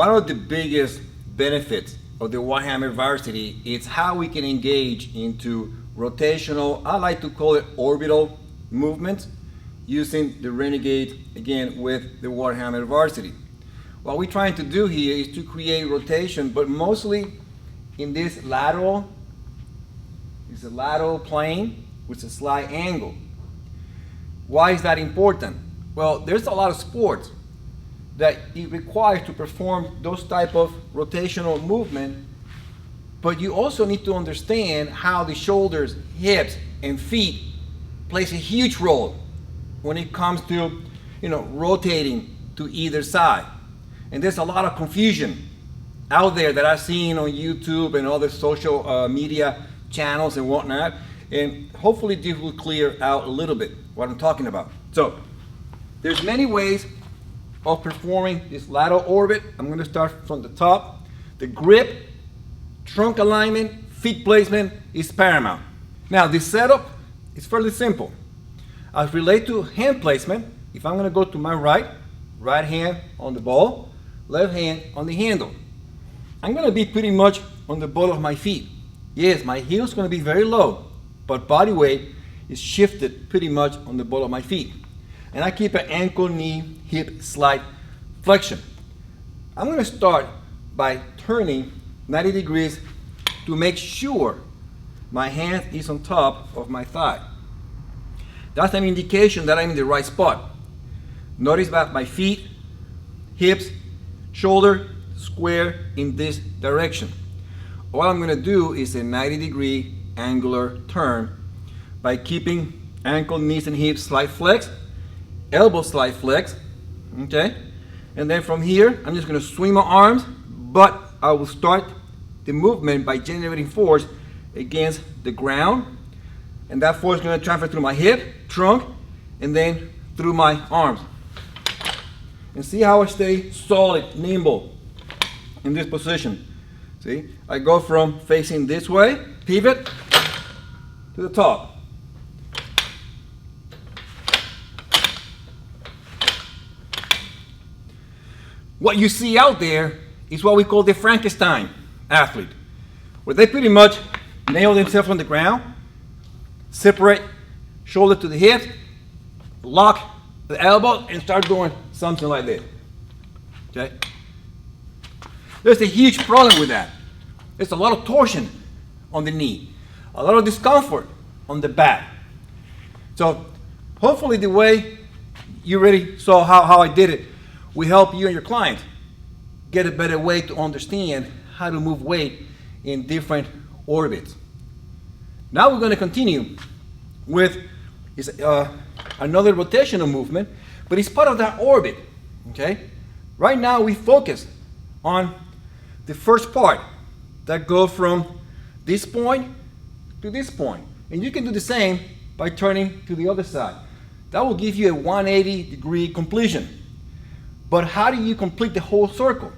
One of the biggest benefits of the War Hammer Varsity is how we can engage into rotational, I like to call it orbital movements, using the Renegade, again, with the War Hammer Varsity. What we're trying to do here is to create rotation, but mostly in this lateral, it's a lateral plane with a slight angle. Why is that important? Well, there's a lot of sports that it requires to perform those type of rotational movement, but you also need to understand how the shoulders, hips, and feet plays a huge role when it comes to, rotating to either side. And there's a lot of confusion out there that I've seen on YouTube and other social media channels and whatnot, and hopefully this will clear out a little bit what I'm talking about. So there's many ways of performing this lateral orbit. I'm going to start from the top. The grip, trunk alignment, feet placement is paramount. Now this setup is fairly simple. As relate to hand placement, if I'm going to go to my right hand on the ball, left hand on the handle, I'm going to be pretty much on the ball of my feet. Yes, my heel is going to be very low, but body weight is shifted pretty much on the ball of my feet. And I keep an ankle, knee, hip, slight flexion. I'm going to start by turning 90 degrees to make sure my hand is on top of my thigh. That's an indication that I'm in the right spot. Notice that my feet, hips, shoulder, square in this direction. All I'm going to do is a 90-degree angular turn by keeping ankle, knees, and hips slight flex, elbow slight flex, okay? And then from here, I'm just going to swing my arms, but I will start the movement by generating force against the ground, and that force is going to transfer through my hip, trunk, and then through my arms. And see how I stay solid, nimble in this position. See, I go from facing this way, pivot, to the top. What you see out there is what we call the Frankenstein athlete, where they pretty much nail themselves on the ground, separate shoulder to the hips, lock the elbow, and start doing something like this. Okay? There's a huge problem with that. There's a lot of torsion on the knee, a lot of discomfort on the back. So hopefully the way you already saw how I did it will help you and your client get a better way to understand how to move weight in different orbits. Now we're going to continue with another rotational movement, but it's part of that orbit. Okay? Right now we focus on the first part that goes from this point to this point. And you can do the same by turning to the other side. That will give you a 180-degree completion. But how do you complete the whole circle?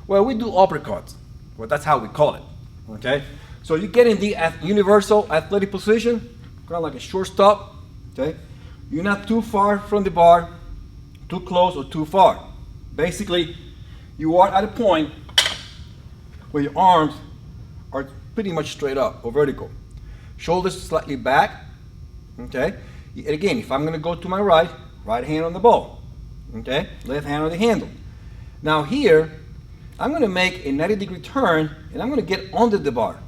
Well, we do uppercuts. Well, that's how we call it. Okay? So you get in the universal athletic position, kind of like a shortstop. Okay? You're not too far from the bar, too close or too far. Basically, you are at a point where your arms are pretty much straight up or vertical. Shoulders slightly back. Okay? And again, if I'm going to go to my right hand on the ball. Okay, left hand on the handle. Now here, I'm going to make a 90-degree turn, and I'm going to get under the bar.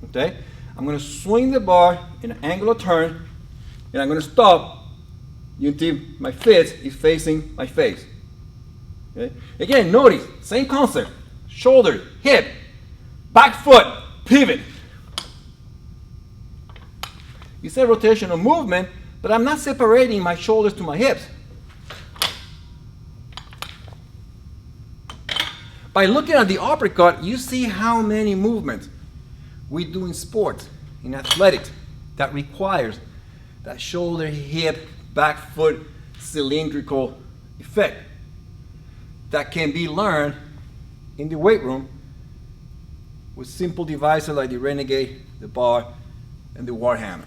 Okay, I'm going to swing the bar in an angular turn, and I'm going to stop until my fist is facing my face. Okay, again, notice same concept: shoulder, hip, back foot, pivot. It's a rotational movement, but I'm not separating my shoulders to my hips. By looking at the uppercut, you see how many movements we do in sports, in athletics, that requires that shoulder, hip, back foot, cylindrical effect that can be learned in the weight room with simple devices like the Renegade, the bar, and the War Hammer.